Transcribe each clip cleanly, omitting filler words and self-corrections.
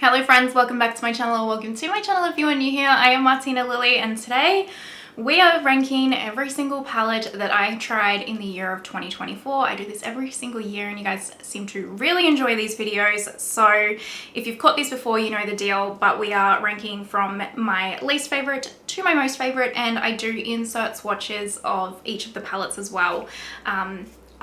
Hello friends, welcome back to my channel, or welcome to my channel if you are new here. I am Martina Lily and today we are ranking every single palette that I tried in the year of 2024. I do this every single year and you guys seem to really enjoy these videos. So if you've caught these before, you know the deal, but we are ranking from my least favorite to my most favorite, and I do insert swatches of each of the palettes as well.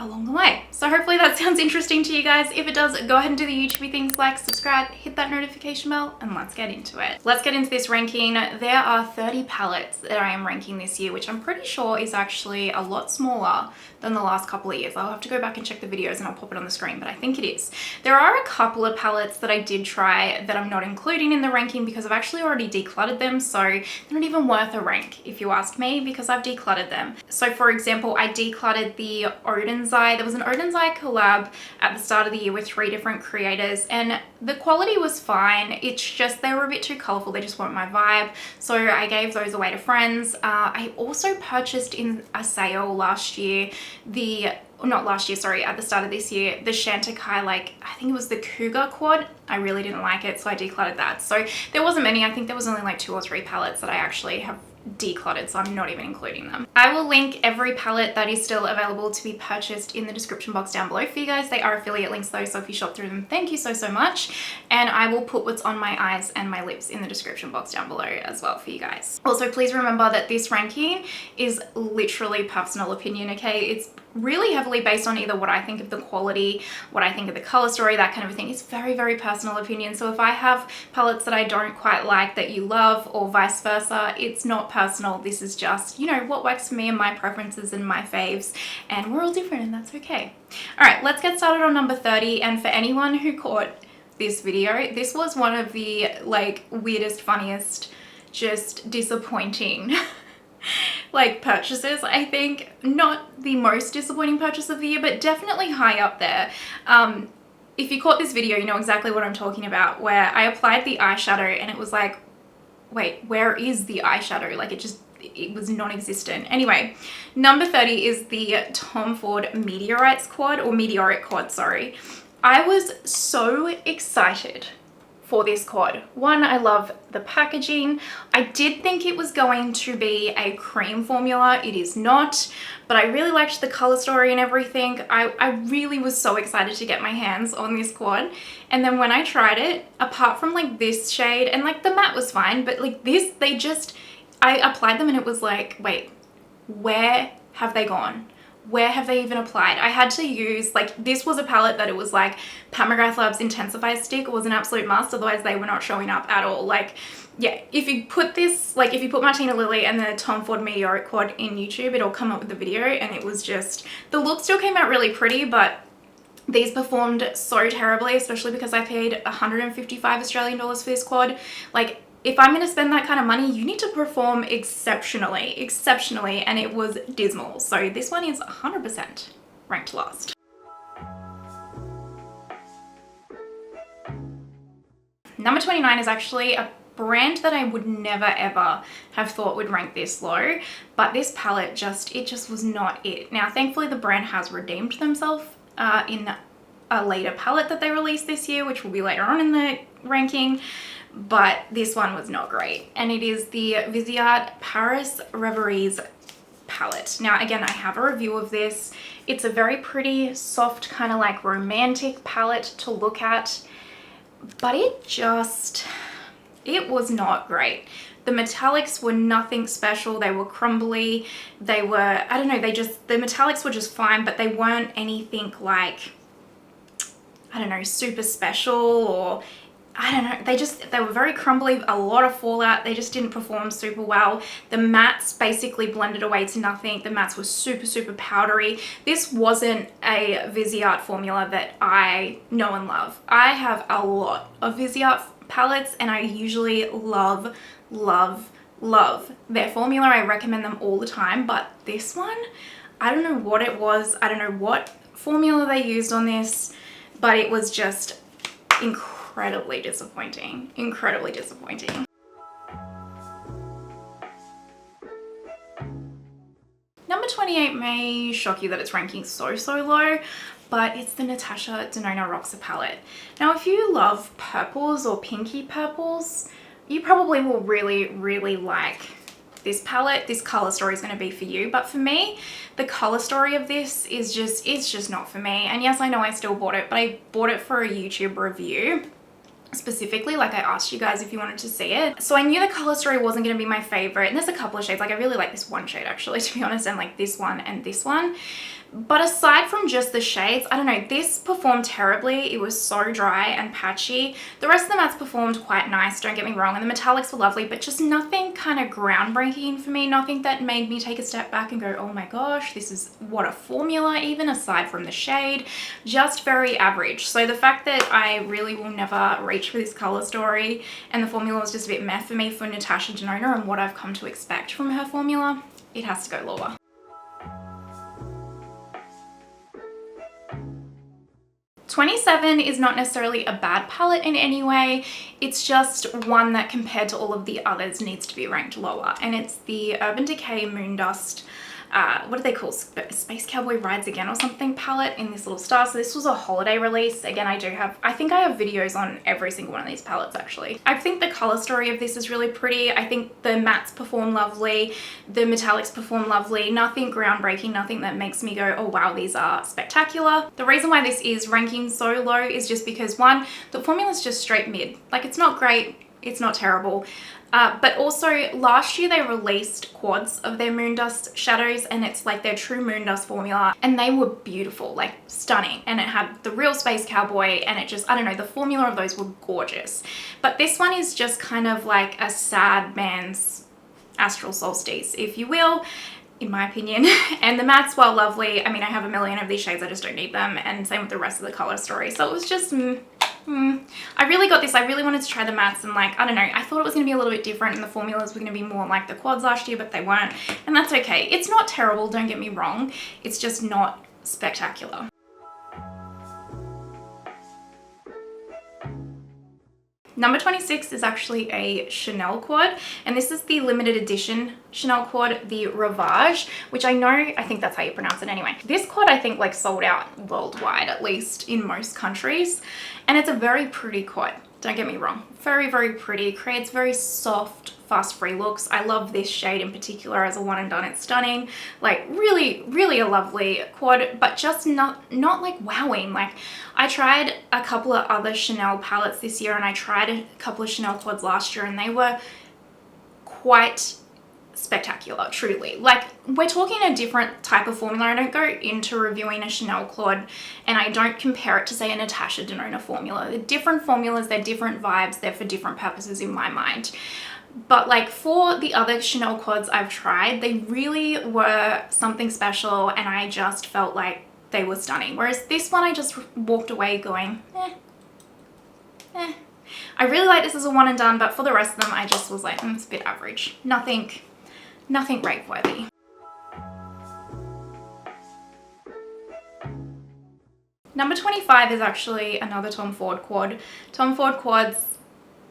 Along the way. So hopefully that sounds interesting to you guys. If it does, go ahead and do the YouTube things like subscribe, hit that notification bell, and let's get into it. Let's get into this ranking. There are 30 palettes that I am ranking this year, which I'm pretty sure is actually a lot smaller than the last couple of years. I'll have to go back and check the videos and I'll pop it on the screen, but I think it is. There are a couple of palettes that I did try that I'm not including in the ranking because I've actually already decluttered them, so they're not even worth a rank if you ask me, because I've decluttered them. So for example, I decluttered the Odin's Eye. There was an Odin's Eye collab at the start of the year with 3 different creators and the quality was fine. It's just they were a bit too colorful. They just weren't my vibe. So I gave those away to friends. I also purchased in a sale last year at the start of this year, the Chantecaille, I think it was the Cougar quad. I really didn't like it, so I decluttered that. So there wasn't many. I think there was only like 2 or 3 palettes that I actually have decluttered, so I'm not even including them. I will link every palette that is still available to be purchased in the description box down below for you guys. They are affiliate links though, so if you shop through them, thank you so much. And I will put what's on my eyes and my lips in the description box down below as well for you guys. Also, please remember that this ranking is literally personal opinion, okay? It's really heavily based on either what I think of the quality, what I think of the color story, that kind of thing. It's very, very personal opinion. So if I have palettes that I don't quite like that you love, or vice versa, it's not personal. This is just, you know, what works for me and my preferences and my faves, and we're all different and that's okay. All right, let's get started on number 30. And for anyone who caught this video, this was one of the weirdest, funniest, just disappointing purchases. I think not the most disappointing purchase of the year, but definitely high up there. If you caught this video, you know exactly what I'm talking about, where I applied the eyeshadow and it was like, wait, where is the eyeshadow? It was non-existent. Anyway, number 30 is the Tom Ford Meteoric quad, sorry. I was so excited for this quad. One, I love the packaging. I did think it was going to be a cream formula. It is not, but I really liked the color story and everything. I really was so excited to get my hands on this quad. And then when I tried it, apart from this shade, and the matte was fine, but this, I applied them and it was like, wait, where have they gone? Where have they even applied? I had to use, this was a palette that it was like Pat McGrath Labs Intensify Stick was an absolute must, otherwise they were not showing up at all. Yeah, if you put this, if you put Martina Lily and the Tom Ford Meteoric quad in YouTube, it'll come up with the video, and it was just, the look still came out really pretty, but these performed so terribly, especially because I paid 155 Australian dollars for this quad. If I'm going to spend that kind of money, you need to perform exceptionally, and it was dismal. So this one is 100% ranked last. Number 29 is actually a brand that I would never ever have thought would rank this low, but this palette it just was not it. Now, thankfully the brand has redeemed themselves in a later palette that they released this year, which will be later on in the ranking. But this one was not great, and it is the Viseart Paris Reveries palette. Now again, I have a review of this. It's a very pretty, soft, kind of romantic palette to look at, but it was not great. The metallics were nothing special. They were crumbly. They were, I don't know, the metallics were just fine, but they weren't anything I don't know, super special, or I don't know, they were very crumbly, a lot of fallout. They just didn't perform super well. The mattes basically blended away to nothing. The mattes were super powdery. This wasn't a Viseart formula that I know and love. I have a lot of Viseart palettes and I usually love their formula. I recommend them all the time, but this one, I don't know what it was. I don't know what formula they used on this, but it was just incredibly disappointing. Number 28 may shock you that it's ranking so low, but it's the Natasha Denona Roxa palette. Now, if you love purples or pinky purples, you probably will really, really like this palette. This color story is going to be for you, but for me, the color story of this is just, it's just not for me. And yes, I know I still bought it, but I bought it for a YouTube review. Specifically, like I asked you guys if you wanted to see it. So I knew the color story wasn't going to be my favorite, and there's a couple of shades. Like I really like this one shade actually, to be honest, and like this one and this one. But aside from just the shades, I don't know, this performed terribly. It was so dry and patchy. The rest of the mattes performed quite nice, don't get me wrong, and the metallics were lovely, but just nothing kind of groundbreaking for me. Nothing that made me take a step back and go, oh my gosh, this is what a formula, even aside from the shade. Just very average. So the fact that I really will never reach for this color story and the formula was just a bit meh for me for Natasha Denona and what I've come to expect from her formula, it has to go lower. $27 is not necessarily a bad palette in any way. It's just one that compared to all of the others needs to be ranked lower. And it's the Urban Decay Moondust, what do they call, Space Cowboy Rides Again or something palette in this little star. So this was a holiday release. Again, I think I have videos on every single one of these palettes actually. I think the color story of this is really pretty. I think the mattes perform lovely. The metallics perform lovely. Nothing groundbreaking, nothing that makes me go, oh wow, these are spectacular. The reason why this is ranking so low is just because one, the formula is just straight mid. Like it's not great, it's not terrible. But also last year they released quads of their Moondust shadows and it's like their true Moondust formula and they were beautiful, like stunning, and it had the real Space Cowboy and it just, I don't know, the formula of those were gorgeous. But this one is just kind of like a sad man's Astral Solstice, if you will, in my opinion. And the mattes, while lovely, I mean, I have a million of these shades, I just don't need them, and same with the rest of the color story. So it was just I really got this. I really wanted to try the mattes and like, I don't know, I thought it was going to be a little bit different and the formulas were going to be more like the quads last year, but they weren't. And that's okay. It's not terrible, don't get me wrong. It's just not spectacular. Number 26 is actually a Chanel quad, and this is the limited edition Chanel quad, the Rephr, which I think that's how you pronounce it anyway. This quad I think like sold out worldwide, at least in most countries, and it's a very pretty quad. Don't get me wrong, very, very pretty, creates very soft, fast free looks. I love this shade in particular as a one and done. It's stunning, like really, really a lovely quad, but just not like wowing. Like I tried a couple of other Chanel palettes this year and I tried a couple of Chanel quads last year and they were quite spectacular, truly. Like we're talking a different type of formula. I don't go into reviewing a Chanel quad and I don't compare it to say a Natasha Denona formula. They're different formulas, they're different vibes, they're for different purposes in my mind. But like for the other Chanel quads I've tried, they really were something special and I just felt like they were stunning. Whereas this one I just walked away going, I really like this as a one and done, but for the rest of them I just was like, it's a bit average. Nothing rave worthy. Number 25 is actually another Tom Ford quad. Tom Ford quads,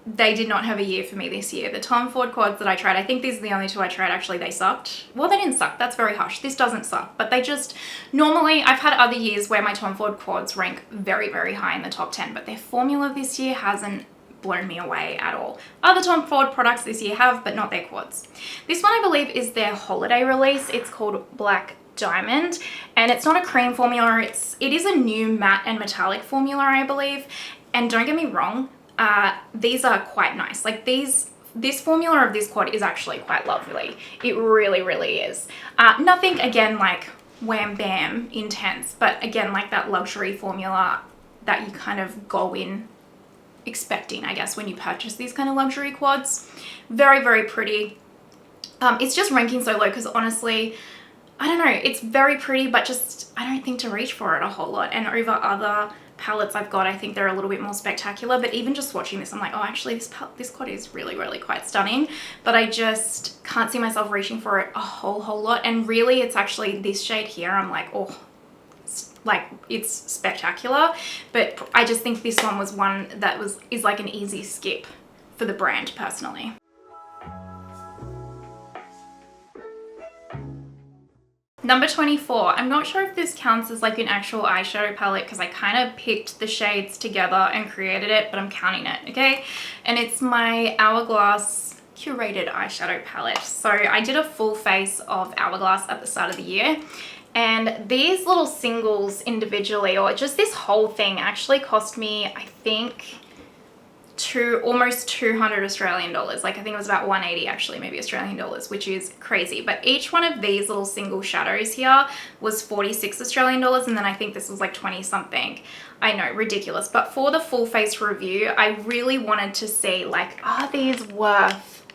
they did not have a year for me this year. The Tom Ford quads that I tried, I think these are the only two I tried actually, they sucked. Well, they didn't suck, that's very harsh. This doesn't suck, but they just, normally I've had other years where my Tom Ford quads rank very, very high in the top 10, but their formula this year hasn't blown me away at all. Other Tom Ford products this year have, but not their quads. This one I believe is their holiday release. It's called Black Diamond and it's not a cream formula. It is a new matte and metallic formula, I believe. And don't get me wrong, these are quite nice. Like this formula of this quad is actually quite lovely. It really, really is. Nothing again like wham bam intense, but again like that luxury formula that you kind of go in expecting, I guess, when you purchase these kind of luxury quads. Very, very pretty. It's just ranking so low because honestly, I don't know, it's very pretty, but just I don't think to reach for it a whole lot. And over other palettes I've got, I think they're a little bit more spectacular. But even just watching this, I'm like, oh, actually this quad is really, really quite stunning. But I just can't see myself reaching for it a whole lot. And really, it's actually this shade here. I'm like, oh, like it's spectacular. But I just think this one was one that is like an easy skip for the brand personally. Number 24, I'm not sure if this counts as like an actual eyeshadow palette because I kind of picked the shades together and created it, but I'm counting it, okay? And it's my Hourglass curated eyeshadow palette. So I did a full face of Hourglass at the start of the year, and these little singles individually, or just this whole thing, actually cost me, I think, almost 200 Australian dollars. Like I think it was about 180 actually, maybe Australian dollars, which is crazy. But each one of these little single shadows here was 46 Australian dollars, and then I think this was like 20 something. I know, ridiculous. But for the full face review, I really wanted to see like, are these worth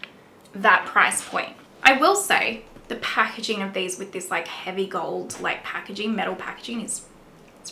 that price point? I will say the packaging of these with this like heavy gold like packaging, metal packaging, it's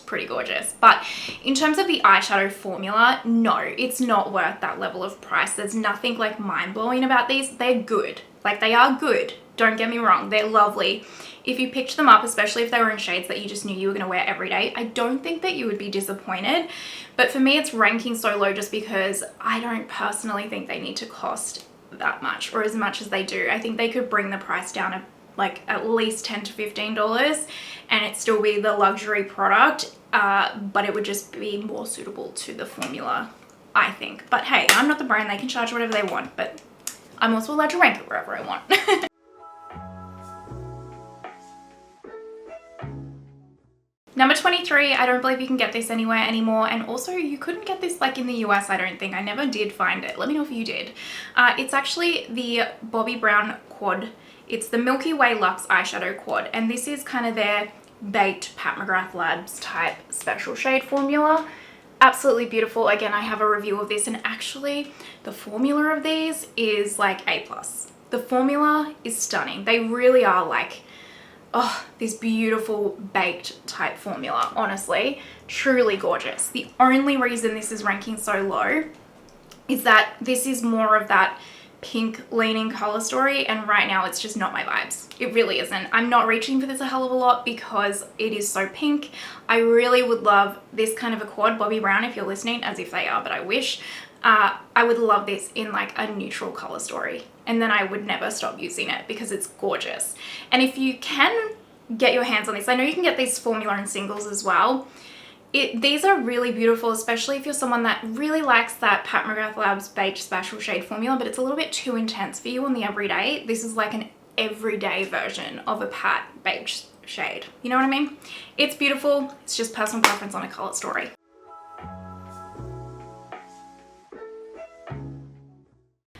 pretty gorgeous. But in terms of the eyeshadow formula, no, it's not worth that level of price. There's nothing like mind-blowing about these. They're good. Like they are good. Don't get me wrong. They're lovely. If you picked them up, especially if they were in shades that you just knew you were going to wear every day, I don't think that you would be disappointed. But for me, it's ranking so low just because I don't personally think they need to cost that much or as much as they do. I think they could bring the price down like at least $10 to $15 and it still be the luxury product, but it would just be more suitable to the formula, I think. But hey, I'm not the brand, they can charge whatever they want, but I'm also allowed to rank it wherever I want. Number 23, I don't believe you can get this anywhere anymore, and also you couldn't get this like in the US, I don't think. I never did find it. Let me know if you did. It's actually the Bobbi Brown Quad. It's the Milky Way Luxe Eyeshadow Quad, and this is kind of their baked Pat McGrath Labs type special shade formula. Absolutely beautiful. Again, I have a review of this, and actually the formula of these is like A+. The formula is stunning. They really are like, oh, this beautiful baked type formula. Honestly, truly gorgeous. The only reason this is ranking so low is that this is more of that pink leaning color story, and right now it's just not my vibes. It really isn't. I'm not reaching for this a hell of a lot because it is so pink. I really would love this kind of a quad. Bobbi Brown, if you're listening, as if they are, but I wish. I would love this in like a neutral color story, and then I would never stop using it because it's gorgeous. And if you can get your hands on this, I know you can get these formula in singles as well. These are really beautiful, especially if you're someone that really likes that Pat McGrath Labs baked special shade formula, but it's a little bit too intense for you on the everyday. This is like an everyday version of a Pat baked shade. You know what I mean? It's beautiful. It's just personal preference on a color story.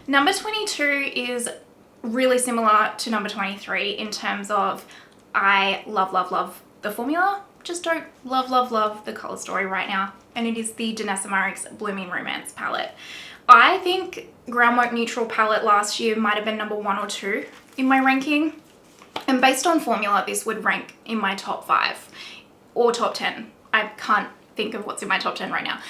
Number 22 is really similar to number 23 in terms of I love, love, love the formula. Just don't love the color story right now, and it is the Danessa Myricks Blooming Romance palette. I think Groundwork Neutral palette last year might have been number 1 or 2 in my ranking, and based on formula this would rank in my top 5 or top 10. I can't think of what's in my top 10 right now,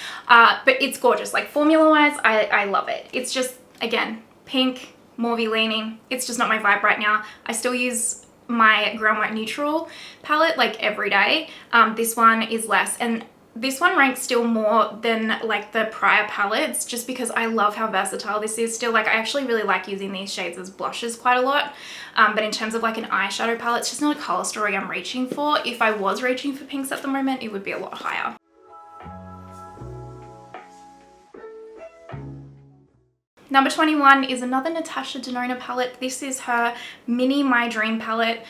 but it's gorgeous. Like formula wise, I love it. It's just, again, pink, mauvey leaning. It's just not my vibe right now. I still use my Groundwork Neutral palette like every day. This one is less, and this one ranks still more than like the prior palettes just because I love how versatile this is still. Like I actually really like using these shades as blushes quite a lot, but in terms of like an eyeshadow palette, it's just not a color story I'm reaching for. If I was reaching for pinks at the moment, it would be a lot higher. Number 21 is another Natasha Denona palette. This is her mini My Dream palette.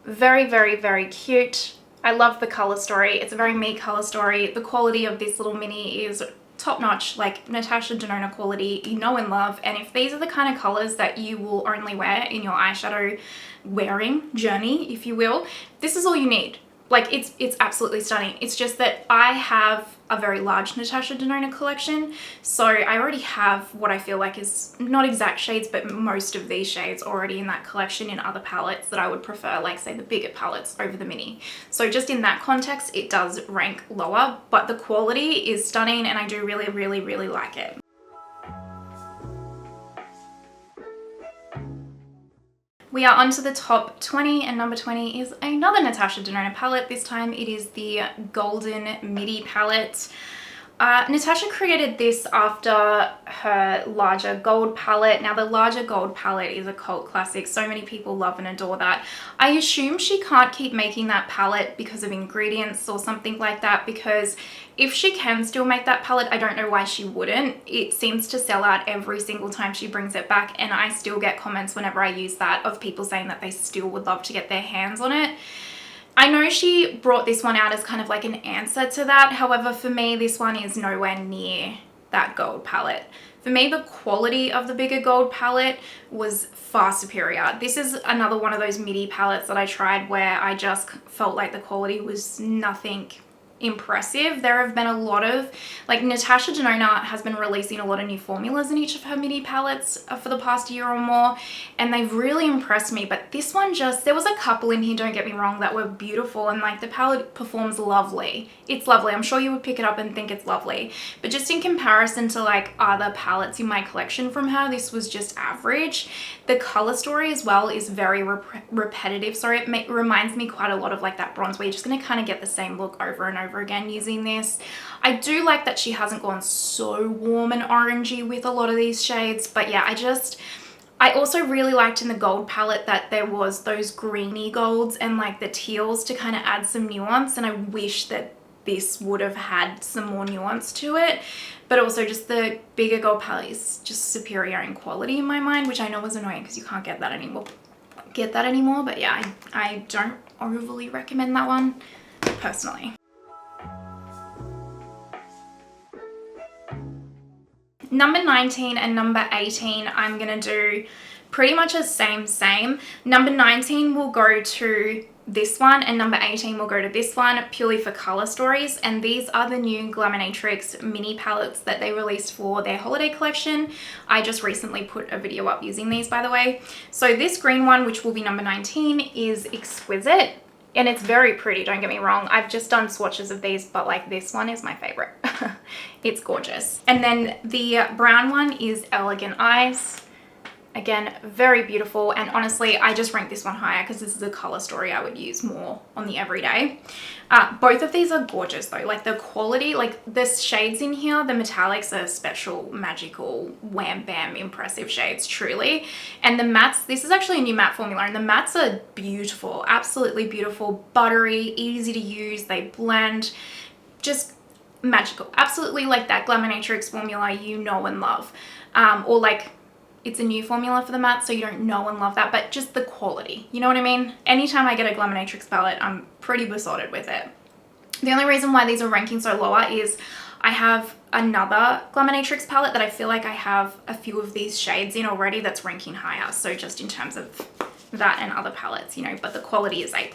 Very, very, very cute. I love the color story. It's a very me color story. The quality of this little mini is top notch, like Natasha Denona quality, you know and love. And if these are the kind of colors that you will only wear in your eyeshadow wearing journey, if you will, this is all you need. Like it's absolutely stunning. It's just that I have a very large Natasha Denona collection, so I already have what I feel like is not exact shades, but most of these shades already in that collection in other palettes that I would prefer, like say the bigger palettes over the mini. So just in that context, it does rank lower, but the quality is stunning and I do really, really, really like it. We are on to the top 20, and number 20 is another Natasha Denona palette. This time it is the Golden Midi palette. Natasha created this after her larger gold palette. Now the larger gold palette is a cult classic. So many people love and adore that. I assume she can't keep making that palette because of ingredients or something like that, because if she can still make that palette, I don't know why she wouldn't. It seems to sell out every single time she brings it back, and I still get comments whenever I use that of people saying that they still would love to get their hands on it. I know she brought this one out as kind of like an answer to that. However, for me, this one is nowhere near that gold palette. For me, the quality of the bigger gold palette was far superior. This is another one of those midi palettes that I tried where I just felt like the quality was nothing impressive. There have been a lot of, like, Natasha Denona has been releasing a lot of new formulas in each of her midi palettes for the past year or more, and they've really impressed me. But this one just, there was a couple in here, don't get me wrong, that were beautiful, and like the palette performs lovely. It's lovely. I'm sure you would pick it up and think it's lovely, but just in comparison to like other palettes in my collection from her, this was just average. The color story as well is very repetitive. Sorry, it reminds me quite a lot of like that bronze where you're just going to kind of get the same look over and over again using this. I do like that she hasn't gone so warm and orangey with a lot of these shades, but yeah, I also really liked in the gold palette that there was those greeny golds and like the teals to kind of add some nuance, and I wish that this would have had some more nuance to it. But also just the bigger gold palette is just superior in quality in my mind, which I know is annoying because you can't get that anymore. But yeah, I don't overly recommend that one personally. Number 19 and number 18, I'm gonna do pretty much the same. Number 19 will go to this one, and number 18 will go to this one, purely for color stories. And these are the new Glaminatrix mini palettes that they released for their holiday collection. I just recently put a video up using these, by the way. So this green one, which will be number 19, is exquisite. And it's very pretty, don't get me wrong. I've just done swatches of these, but like this one is my favorite. It's gorgeous. And then the brown one is Elegant Eyes. Again, very beautiful. And honestly, I just ranked this one higher because this is a color story I would use more on the everyday. Both of these are gorgeous though. Like the quality, like the shades in here, the metallics are special, magical, wham bam, impressive shades, truly. And the mattes, this is actually a new matte formula, and the mattes are beautiful, absolutely beautiful, buttery, easy to use. They blend, just magical. Absolutely like that Glaminatrix formula you know and love. Or like, it's a new formula for the matte, so you don't know and love that, but just the quality, you know what I mean? Anytime I get a Glaminatrix palette, I'm pretty besotted with it. The only reason why these are ranking so lower is I have another Glaminatrix palette that I feel like I have a few of these shades in already that's ranking higher. So just in terms of that and other palettes, you know, but the quality is A++.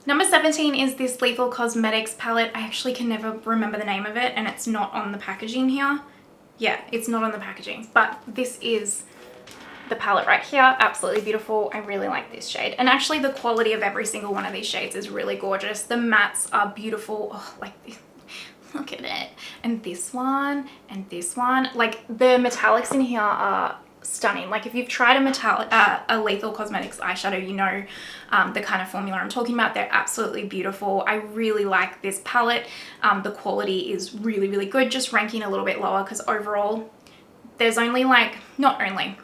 Number 17 is this Lethal Cosmetics palette. I actually can never remember the name of it, and it's not on the packaging here. Yeah, it's not on the packaging, but this is the palette right here. Absolutely beautiful. I really like this shade. And actually the quality of every single one of these shades is really gorgeous. The mattes are beautiful. Oh, like this. Look at it. And this one and this one. Like the metallics in here are stunning. Like if you've tried a Lethal Cosmetics eyeshadow, you know the kind of formula I'm talking about. They're absolutely beautiful. I really like this palette. The quality is really, really good. Just ranking a little bit lower because overall there's only like, not only,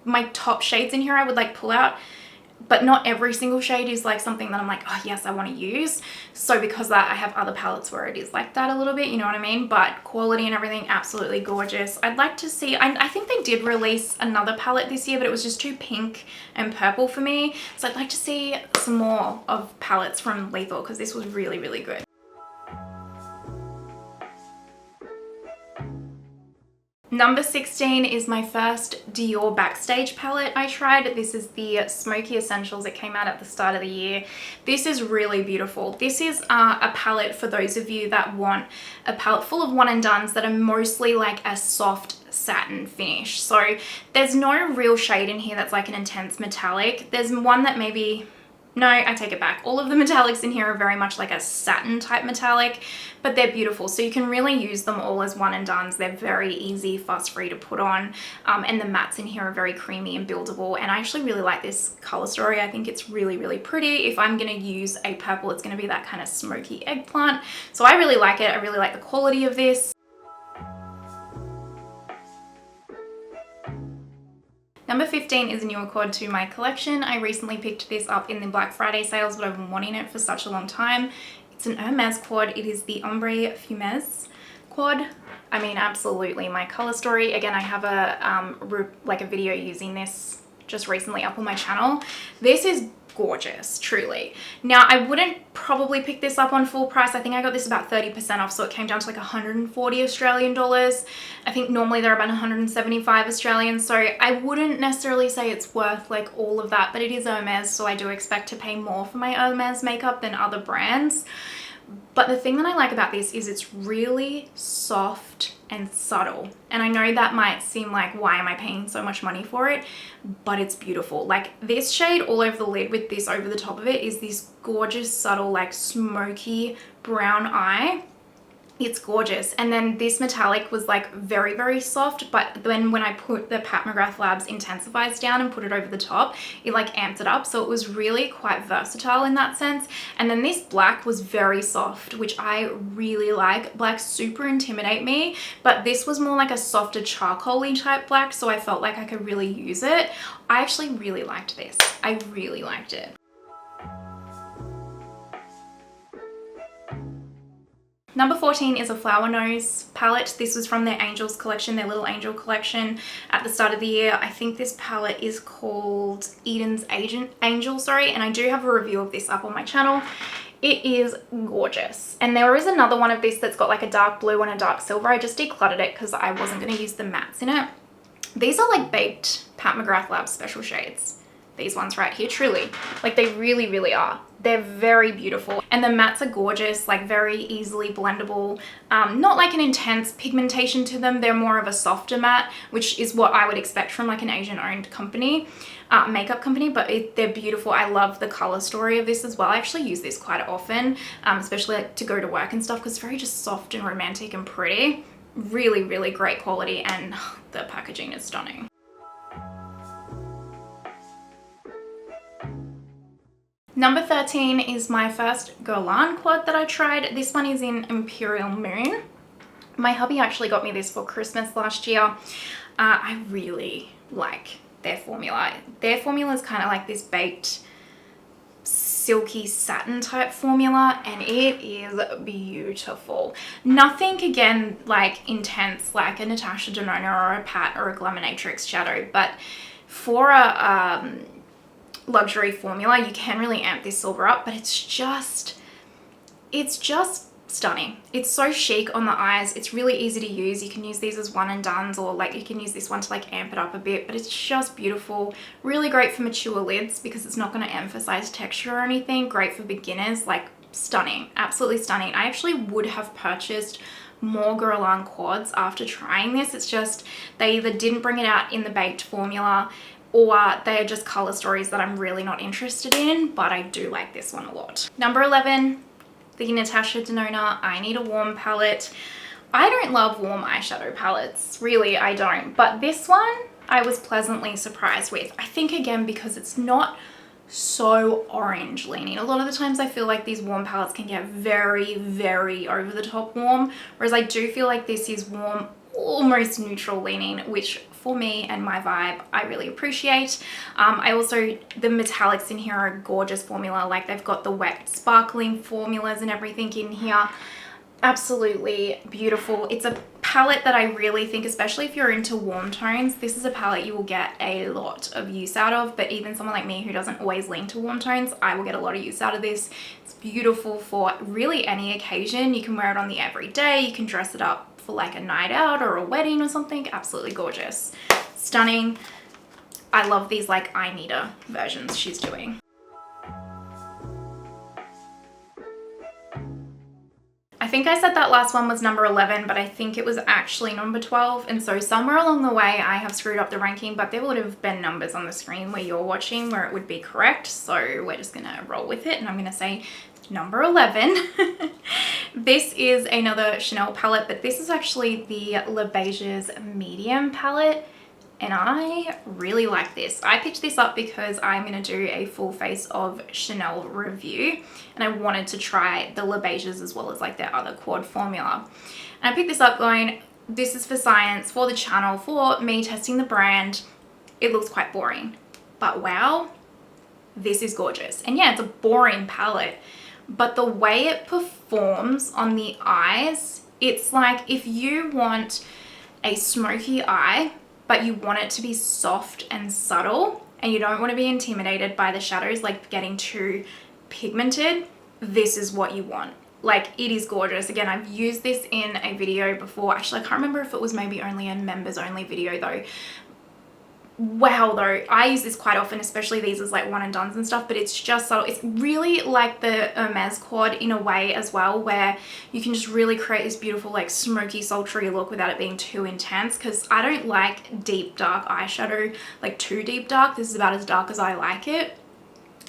my top shades in here I would like pull out, but not every single shade is like something that I'm like, oh yes, I want to use. So because of that, I have other palettes where it is like that a little bit, you know what I mean? But quality and everything, absolutely gorgeous. I'd like to see, I think they did release another palette this year, but it was just too pink and purple for me. So I'd like to see some more of palettes from Lethal because this was really, really good. Number 16 is my first Dior Backstage palette I tried. This is the Smoky Essentials. It came out at the start of the year. This is really beautiful. This is a palette for those of you that want a palette full of one and dones that are mostly like a soft satin finish. So there's no real shade in here that's like an intense metallic. There's one that maybe No, I take it back. All of the metallics in here are very much like a satin type metallic, but they're beautiful. So you can really use them all as one and dones. They're very easy, fuss free to put on. And the mattes in here are very creamy and buildable. And I actually really like this color story. I think it's really, really pretty. If I'm gonna use a purple, it's gonna be that kind of smoky eggplant. So I really like it. I really like the quality of this. Number 15 is a newer quad to my collection. I recently picked this up in the Black Friday sales, but I've been wanting it for such a long time. It's an Hermes quad. It is the Ombre Fumez quad. I mean, absolutely my color story. Again, I have a video using this just recently up on my channel. This is gorgeous, truly. Now, I wouldn't probably pick this up on full price. I think I got this about 30% off, so it came down to like 140 Australian dollars. I think normally they're about 175 Australian, so I wouldn't necessarily say it's worth like all of that, but it is Hermes, so I do expect to pay more for my Hermes makeup than other brands. But the thing that I like about this is it's really soft and subtle. And I know that might seem like, why am I paying so much money for it? But it's beautiful. Like this shade all over the lid with this over the top of it is this gorgeous, subtle, like smoky brown eye. It's gorgeous. And then this metallic was like very, very soft, but then when I put the Pat McGrath Labs Intensifies down and put it over the top, it like amped it up. So it was really quite versatile in that sense. And then this black was very soft, which I really like. Black super intimidate me, but this was more like a softer charcoal-y type black, so I felt like I could really use it. I actually really liked this. I really liked it. Number 14 is a Flower Nose palette. This was from their Angels collection, their Little Angel collection at the start of the year. I think this palette is called Eden's Angel, sorry, and I do have a review of this up on my channel. It is gorgeous. And there is another one of this that's got like a dark blue and a dark silver. I just decluttered it because I wasn't going to use the mattes in it. These are like baked Pat McGrath Labs special shades. These ones right here, truly. Like they really, really are. They're very beautiful. And the mattes are gorgeous, like very easily blendable. Not like an intense pigmentation to them. They're more of a softer matte, which is what I would expect from like an Asian owned company, makeup company, but they're beautiful. I love the color story of this as well. I actually use this quite often, especially like to go to work and stuff, because it's very just soft and romantic and pretty. Really, really great quality, and the packaging is stunning. Number 13 is my first Guerlain quad that I tried. This one is in Imperial Moon. My hubby actually got me this for Christmas last year. I really like their formula. Their formula is kind of like this baked silky satin type formula, and it is beautiful. Nothing again like intense like a Natasha Denona or a Pat or a Glaminatrix shadow, but for a luxury formula you can really amp this silver up, but it's just stunning. It's so chic on the eyes. It's really easy to use. You can use these as one and dones, or like you can use this one to like amp it up a bit, but it's just beautiful. Really great for mature lids because it's not going to emphasize texture or anything. Great for beginners. Like stunning, absolutely stunning. I actually would have purchased more Guerlain quads after trying this. It's just they either didn't bring it out in the baked formula, or they are just color stories that I'm really not interested in, but I do like this one a lot. Number 11, the Natasha Denona I Need a Warm palette. I don't love warm eyeshadow palettes, really I don't, but this one I was pleasantly surprised with. I think again because it's not so orange leaning. A lot of the times I feel like these warm palettes can get very, very over the top warm, whereas I do feel like this is warm, almost neutral leaning, which for me and my vibe I really appreciate. I also, the metallics in here are a gorgeous formula. Like they've got the wet sparkling formulas and everything in here. Absolutely beautiful. It's a palette that I really think, especially if you're into warm tones, this is a palette you will get a lot of use out of. But even someone like me who doesn't always lean to warm tones, I will get a lot of use out of this. It's beautiful for really any occasion. You can wear it on the everyday. You can dress it up for like a night out or a wedding or something. Absolutely gorgeous. Stunning. I love these like eye kneader versions she's doing. I think I said that last one was number 11, but I think it was actually number 12. And so somewhere along the way, I have screwed up the ranking, but there would have been numbers on the screen where you're watching where it would be correct. So we're just gonna roll with it, and I'm gonna say number 11. This is another Chanel palette, but this is actually the Le Beige's medium palette. And I really like this. I picked this up because I'm going to do a full face of Chanel review, and I wanted to try the Le Beiges as well as like their other quad formula. And I picked this up going, this is for science, for the channel, for me testing the brand. It looks quite boring, but wow, this is gorgeous. And yeah, it's a boring palette, but the way it performs on the eyes, it's like if you want a smoky eye, but you want it to be soft and subtle, and you don't want to be intimidated by the shadows like getting too pigmented, this is what you want. Like, it is gorgeous. Again, I've used this in a video before. Actually, I can't remember if it was maybe only a members only video though. Wow, though, I use this quite often, especially these as like one and dones and stuff, but it's just subtle. It's really like the Hermes quad in a way as well, where you can just really create this beautiful like smoky sultry look without it being too intense, because I don't like deep dark eyeshadow, like too deep dark. This is about as dark as I like it.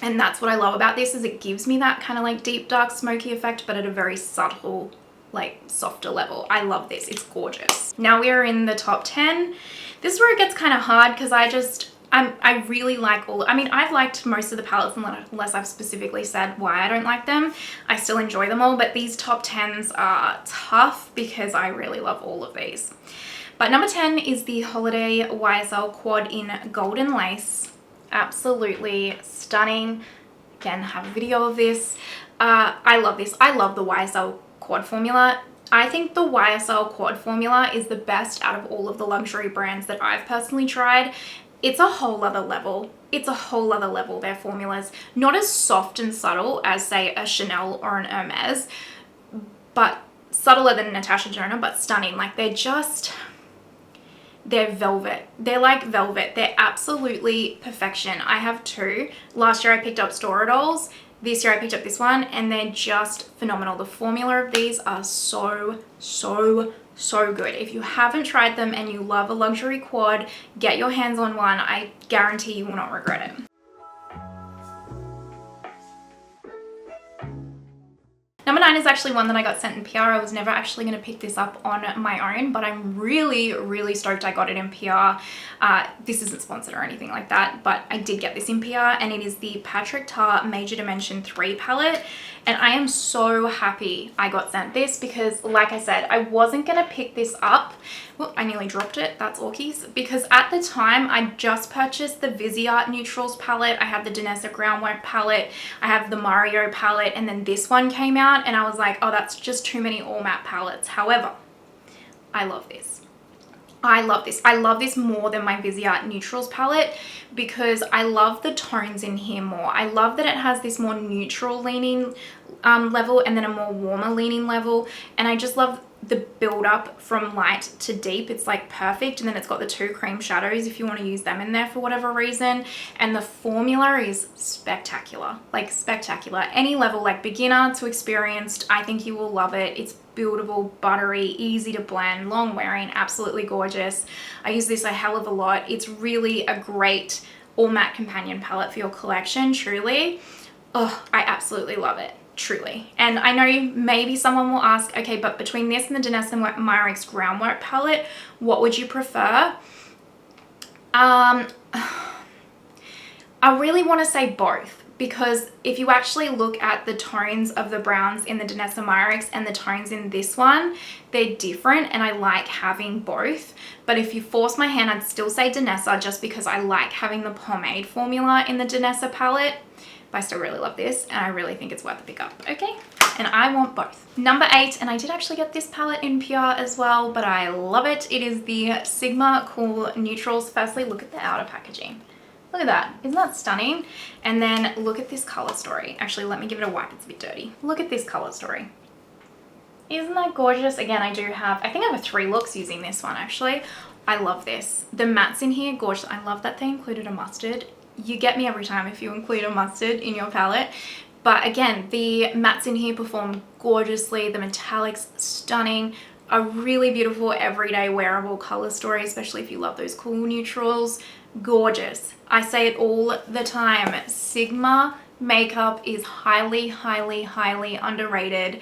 And that's what I love about this, is it gives me that kind of like deep dark smoky effect, but at a very subtle, like softer level. I love this. It's gorgeous. Now we are in the top 10. This is where it gets kind of hard, because I really like all, I mean, I've liked most of the palettes unless I've specifically said why I don't like them. I still enjoy them all, but these top 10s are tough because I really love all of these. But number 10 is the Holiday YSL Quad in Golden Lace. Absolutely stunning. Again, have a video of this. I love this. I love the YSL Quad formula. I think the YSL Quad formula is the best out of all of the luxury brands that I've personally tried. It's a whole other level. It's a whole other level, their formulas. Not as soft and subtle as, say, a Chanel or an Hermes, but subtler than Natasha Denona, but stunning. Like, they're velvet. They're like velvet. They're absolutely perfection. I have two. Last year I picked up Storadolls. This year I picked up this one, and they're just phenomenal. The formula of these are so good. If you haven't tried them and you love a luxury quad, get your hands on one. I guarantee you will not regret it. Number 9 is actually one that I got sent in PR. I was never actually going to pick this up on my own, but I'm really stoked I got it in PR. This isn't sponsored or anything like that, but I did get this in PR, and it is the Patrick Ta Major Dimension 3 palette. And I am so happy I got sent this, because like I said, I wasn't going to pick this up. Well, I nearly dropped it. That's Orkies. Because at the time, I just purchased the Viseart Neutrals palette. I have the Danessa Groundwork palette. I have the Mario palette. And then this one came out, and I was like, oh, that's just too many all matte palettes. However, I love this. I love this. I love this more than my Viseart Neutrals palette, because I love the tones in here more. I love that it has this more neutral leaning level, and then a more warmer leaning level. And I just love the build up from light to deep. It's like perfect. And then it's got the 2 cream shadows if you want to use them in there for whatever reason. And the formula is spectacular, like spectacular. Any level, like beginner to experienced, I think you will love it. It's buildable, buttery, easy to blend, long wearing, absolutely gorgeous. I use this a hell of a lot. It's really a great all matte companion palette for your collection, truly. Oh, I absolutely love it. Truly. And I know maybe someone will ask, okay, but between this and the Danessa Myricks Groundwork palette, what would you prefer? I really want to say both, because if you actually look at the tones of the browns in the Danessa Myricks and the tones in this one, they're different, and I like having both. But if you force my hand, I'd still say Danessa, just because I like having the pomade formula in the Danessa palette. But I still really love this, and I really think it's worth a pick up, okay? And I want both. Number 8, and I did actually get this palette in PR as well, but I love it. It is the Sigma Cool Neutrals. Firstly, look at the outer packaging. Look at that. Isn't that stunning? And then look at this color story. Actually, let me give it a wipe. It's a bit dirty. Look at this color story. Isn't that gorgeous? Again, I think I have 3 looks using this one, actually. I love this. The mattes in here, gorgeous. I love that they included a mustard. You get me every time if you include a mustard in your palette. But again, the mattes in here perform gorgeously. The metallics, stunning. A really beautiful everyday wearable color story, especially if you love those cool neutrals. Gorgeous. I say it all the time. Sigma makeup is highly, highly, highly underrated.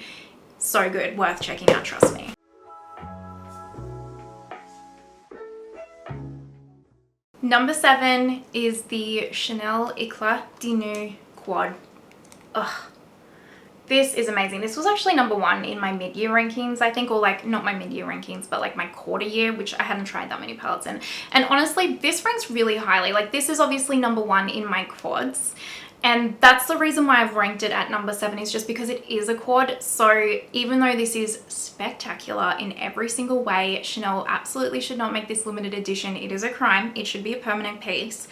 So good. Worth checking out, trust me. Number 7 is the Chanel Eclat de Nuit Quad. Ugh. This is amazing. This was actually number 1 in my mid-year rankings, I think, or like not my mid-year rankings, but like my quarter year, which I hadn't tried that many palettes in. And honestly, this ranks really highly. Like this is obviously number 1 in my quads. And that's the reason why I've ranked it at number 7, is just because it is a quad. So even though this is spectacular in every single way, Chanel absolutely should not make this limited edition. It is a crime. It should be a permanent piece.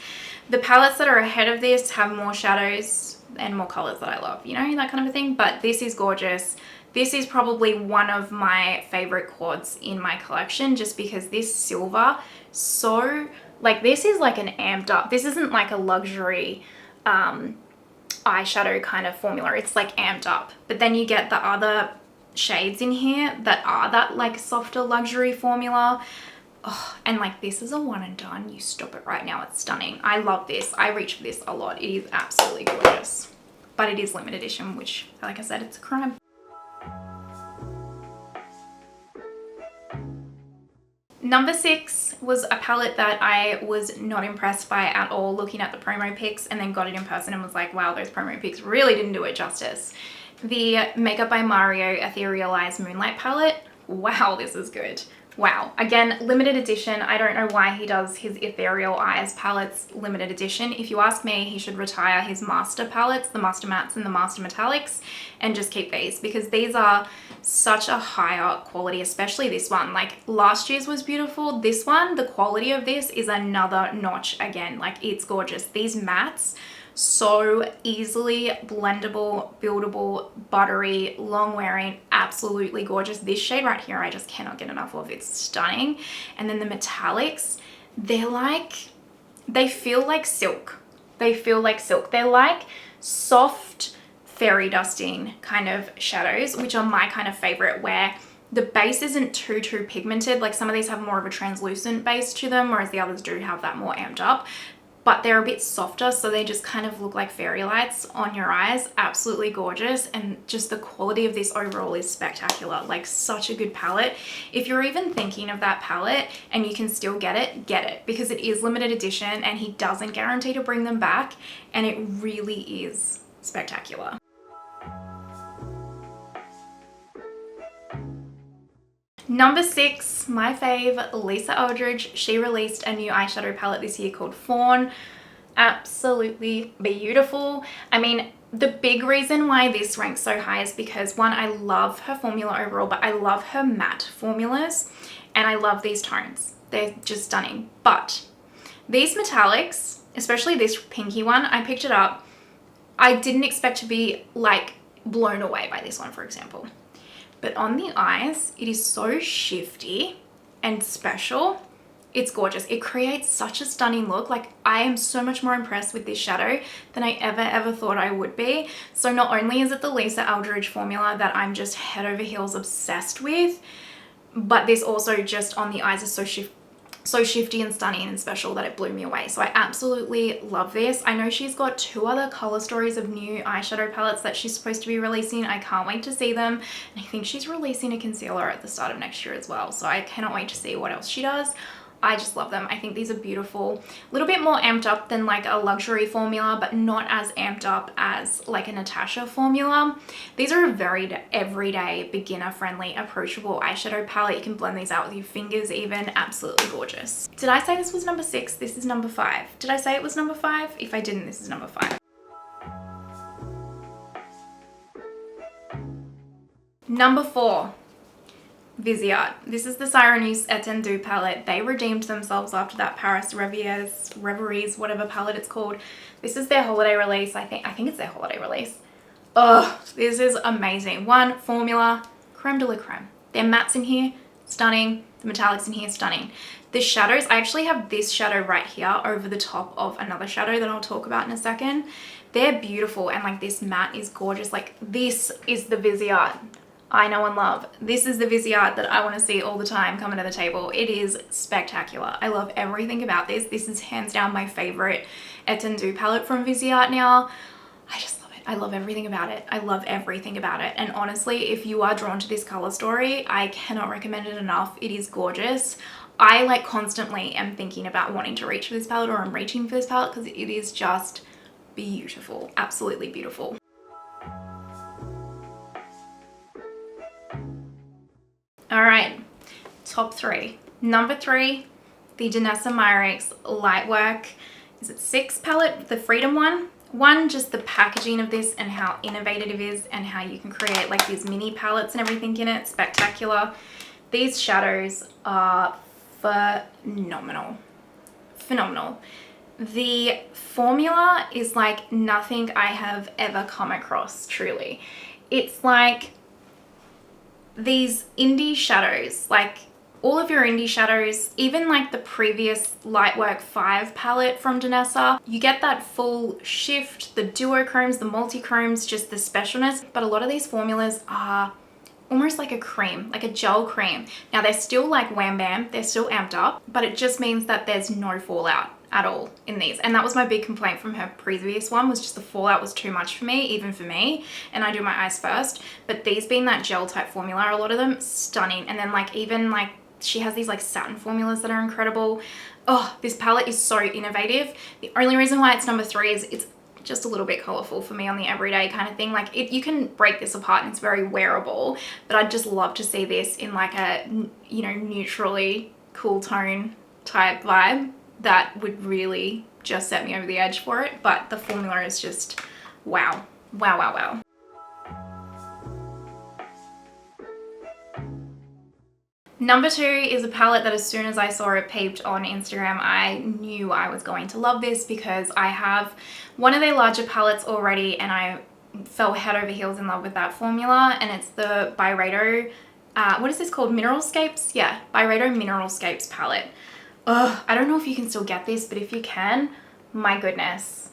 The palettes that are ahead of this have more shadows and more colors that I love, you know, that kind of a thing. But this is gorgeous. This is probably one of my favorite quads in my collection, just because this silver, so like this is like an amped up. This isn't like a luxury eyeshadow kind of formula. It's like amped up, but then you get the other shades in here that are that like softer luxury formula. Oh, and like this is a one and done. You stop it right now. It's stunning. I love this. I reach for this a lot. It is absolutely gorgeous, but it is limited edition, which, like I said, it's a crime. Number 6 was a palette that I was not impressed by at all looking at the promo pics, and then got it in person and was like, wow, those promo pics really didn't do it justice. The Makeup by Mario Etherealized Moonlight palette. Wow, this is good. Wow. Again, limited edition. I don't know why he does his Ethereal Eyes palettes limited edition. If you ask me, he should retire his master palettes, the master mattes and the master metallics, and just keep these, because these are such a higher quality, especially this one. Like last year's was beautiful. This one, the quality of this is another notch again. Like it's gorgeous. These mattes, so easily blendable, buildable, buttery, long wearing, absolutely gorgeous. This shade right here, I just cannot get enough of. It's stunning. And then the metallics, they're like, they feel like silk. They feel like silk. They're like soft fairy dusting kind of shadows, which are my kind of favorite, where the base isn't too pigmented. Like some of these have more of a translucent base to them, whereas the others do have that more amped up. But they're a bit softer, so they just kind of look like fairy lights on your eyes. Absolutely gorgeous. And just the quality of this overall is spectacular. Like such a good palette. If you're even thinking of that palette and you can still get it, because it is limited edition and he doesn't guarantee to bring them back, and it really is spectacular. Number 6, my fave, Lisa Eldridge. She released a new eyeshadow palette this year called Fawn. Absolutely beautiful. I mean, the big reason why this ranks so high is because, one, I love her formula overall, but I love her matte formulas, and I love these tones. They're just stunning. But these metallics, especially this pinky one, I picked it up. I didn't expect to be like blown away by this one, for example. But on the eyes, it is so shifty and special. It's gorgeous. It creates such a stunning look. Like I am so much more impressed with this shadow than I ever thought I would be. So not only is it the Lisa Eldridge formula that I'm just head over heels obsessed with, but this also just on the eyes is so shifty and stunning and special that it blew me away. So I absolutely love this. I know she's got 2 other color stories of new eyeshadow palettes that she's supposed to be releasing. I can't wait to see them. And I think she's releasing a concealer at the start of next year as well. So I cannot wait to see what else she does. I just love them. I think these are beautiful. A little bit more amped up than like a luxury formula, but not as amped up as like a Natasha formula. These are a very everyday, beginner-friendly, approachable eyeshadow palette. You can blend these out with your fingers even. Absolutely gorgeous. Did I say this was number 6? This is number 5. Did I say it was number 5? If I didn't, this is number 5. Number 4. Viseart. This is the Sirenuse Etendu palette. They redeemed themselves after that Paris Reveries, whatever palette it's called. This is their holiday release. I think it's their holiday release. Oh, this is amazing. One formula, creme de la creme. Their mattes in here, stunning. The metallics in here, stunning. The shadows, I actually have this shadow right here over the top of another shadow that I'll talk about in a second. They're beautiful, and like this matte is gorgeous. Like this is the Viseart I know and love. This is the Viseart that I want to see all the time coming to the table. It is spectacular. I love everything about this. This is hands down my favorite Etendu palette from Viseart now. I just love it. I love everything about it. I love everything about it. And honestly, if you are drawn to this color story, I cannot recommend it enough. It is gorgeous. I like constantly am thinking about wanting to reach for this palette, or I'm reaching for this palette, because it is just beautiful. Absolutely beautiful. All right, top three. Number three, the Danessa Myricks Lightwork, is it 6 palette, the Freedom one? One, just the packaging of this and how innovative it is, and how you can create like these mini palettes and everything in it. Spectacular. These shadows are phenomenal. Phenomenal. The formula is like nothing I have ever come across, truly. It's like these indie shadows, like all of your indie shadows, even like the previous Lightwork 5 palette from Danessa, you get that full shift, the duochromes, the multi-chromes, just the specialness. But a lot of these formulas are almost like a cream, like a gel cream. Now they're still like wham bam, they're still amped up, but it just means that there's no fallout at all in these. And that was my big complaint from her previous one, was just the fallout was too much for me, even for me, and I do my eyes first. But these being that gel type formula, a lot of them stunning. And then like even like she has these like satin formulas that are incredible. Oh, this palette is so innovative. The only reason why it's number 3 is it's just a little bit colorful for me on the everyday kind of thing. Like you can break this apart and it's very wearable, but I'd just love to see this in like a, you know, neutrally cool tone type vibe. That would really just set me over the edge for it. But the formula is just wow. Wow, wow, wow. Number 2 is a palette that as soon as I saw it peeped on Instagram, I knew I was going to love this, because I have one of their larger palettes already and I fell head over heels in love with that formula. And it's the Byredo, what is this called? Mineralscapes? Yeah, Byredo Mineralscapes palette. Ugh, I don't know if you can still get this, but if you can, my goodness,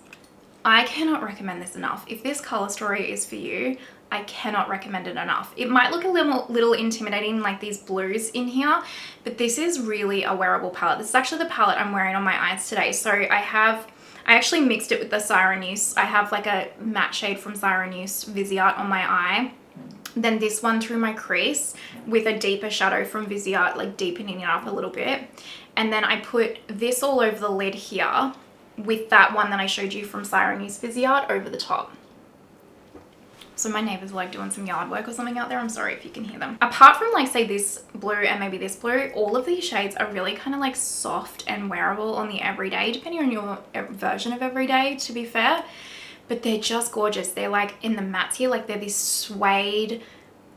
I cannot recommend this enough. If this color story is for you, I cannot recommend it enough. It might look a little intimidating, like these blues in here, but this is really a wearable palette. This is actually the palette I'm wearing on my eyes today. So I actually mixed it with the Sirenuse. I have like a matte shade from Sirenuse Viseart on my eye. Then this one through my crease with a deeper shadow from Viseart, like deepening it up a little bit. And then I put this all over the lid here with that one that I showed you from Sirenuse Viseart over the top. So my neighbors are like doing some yard work or something out there. I'm sorry if you can hear them. Apart from like say this blue and maybe this blue, all of these shades are really kind of like soft and wearable on the everyday, depending on your version of everyday, to be fair. But they're just gorgeous. They're like in the mattes here, like they're this suede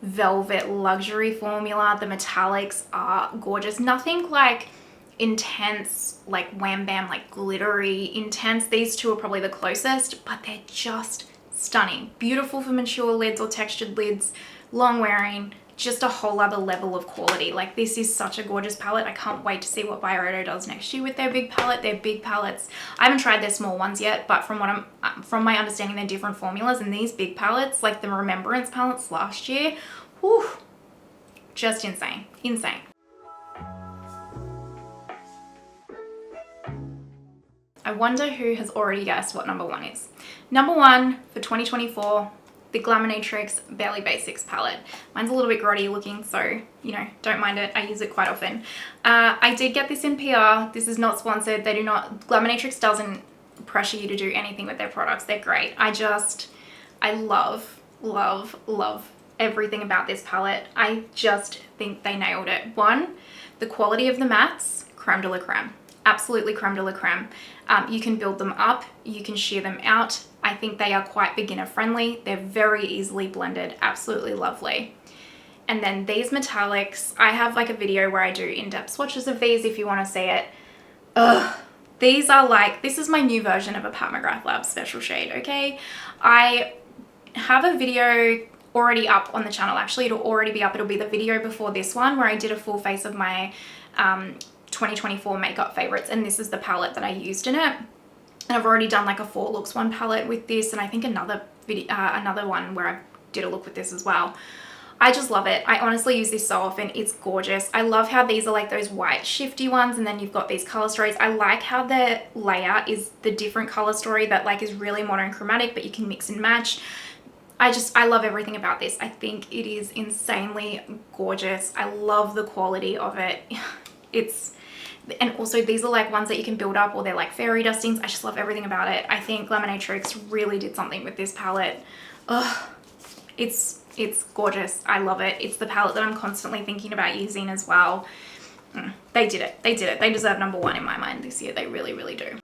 velvet luxury formula. The metallics are gorgeous. Nothing like intense, like wham bam, like glittery intense. These two are probably the closest, but they're just stunning. Beautiful for mature lids or textured lids, long wearing, just a whole other level of quality. Like this is such a gorgeous palette. I can't wait to see what Byredo does next year with their big palette. Their big palettes, I haven't tried their small ones yet, but from my understanding, they're different formulas. And these big palettes, like the Remembrance palettes last year, whew, just insane, insane. I wonder who has already guessed what number 1 is. Number 1 for 2024, the Glaminatrix Barely Basics palette. Mine's a little bit grotty looking, so, you know, don't mind it. I use it quite often. I did get this in PR. This is not sponsored. They do not, Glaminatrix doesn't pressure you to do anything with their products. They're great. I love, love, love everything about this palette. I just think they nailed it. 1, the quality of the mattes, creme de la creme. Absolutely creme de la creme. You can build them up, you can shear them out. I think they are quite beginner friendly. They're very easily blended, absolutely lovely. And then these metallics, I have like a video where I do in-depth swatches of these if you want to see it. Ugh, these are like, this is my new version of a Pat McGrath Labs special shade, okay? I have a video already up on the channel. Actually, it'll already be up. It'll be the video before this one where I did a full face of my 2024 makeup favorites, and this is the palette that I used in it. And I've already done like a 4 looks one palette with this, and I think another video, another one where I did a look with this as well. I just love it. I honestly use this so often. It's gorgeous. I love how these are like those white shifty ones, and then you've got these color stories. I like how the layout is the different color story that like is really modern chromatic, but you can mix and match. I love everything about this. I think it is insanely gorgeous. I love the quality of it. And also these are like ones that you can build up, or they're like fairy dustings. I just love everything about it. I think Lemonatrix really did something with this palette. Ugh, it's gorgeous. I love it. It's the palette that I'm constantly thinking about using as well. They did it. They did it. They deserve number 1 in my mind this year. They really, really do.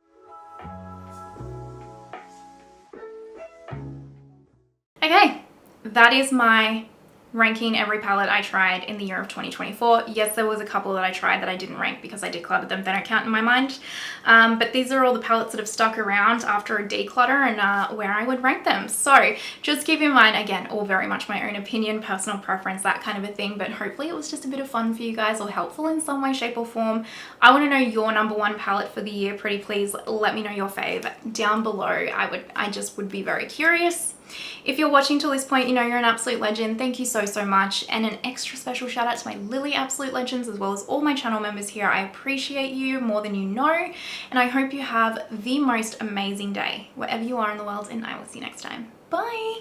Okay, that is my ranking every palette I tried in the year of 2024. Yes, there was a couple that I tried that I didn't rank because I decluttered them. They don't count in my mind. But these are all the palettes that have stuck around after a declutter and where I would rank them. So just keep in mind, again, all very much my own opinion, personal preference, that kind of a thing. But hopefully it was just a bit of fun for you guys or helpful in some way, shape or form. I want to know your number 1 palette for the year. Pretty please let me know your fave down below. I just would be very curious. If you're watching till this point, you know you're an absolute legend. Thank you so, so much. And an extra special shout out to my Lily absolute legends, as well as all my channel members here. I appreciate you more than you know. And I hope you have the most amazing day wherever you are in the world. And I will see you next time. Bye.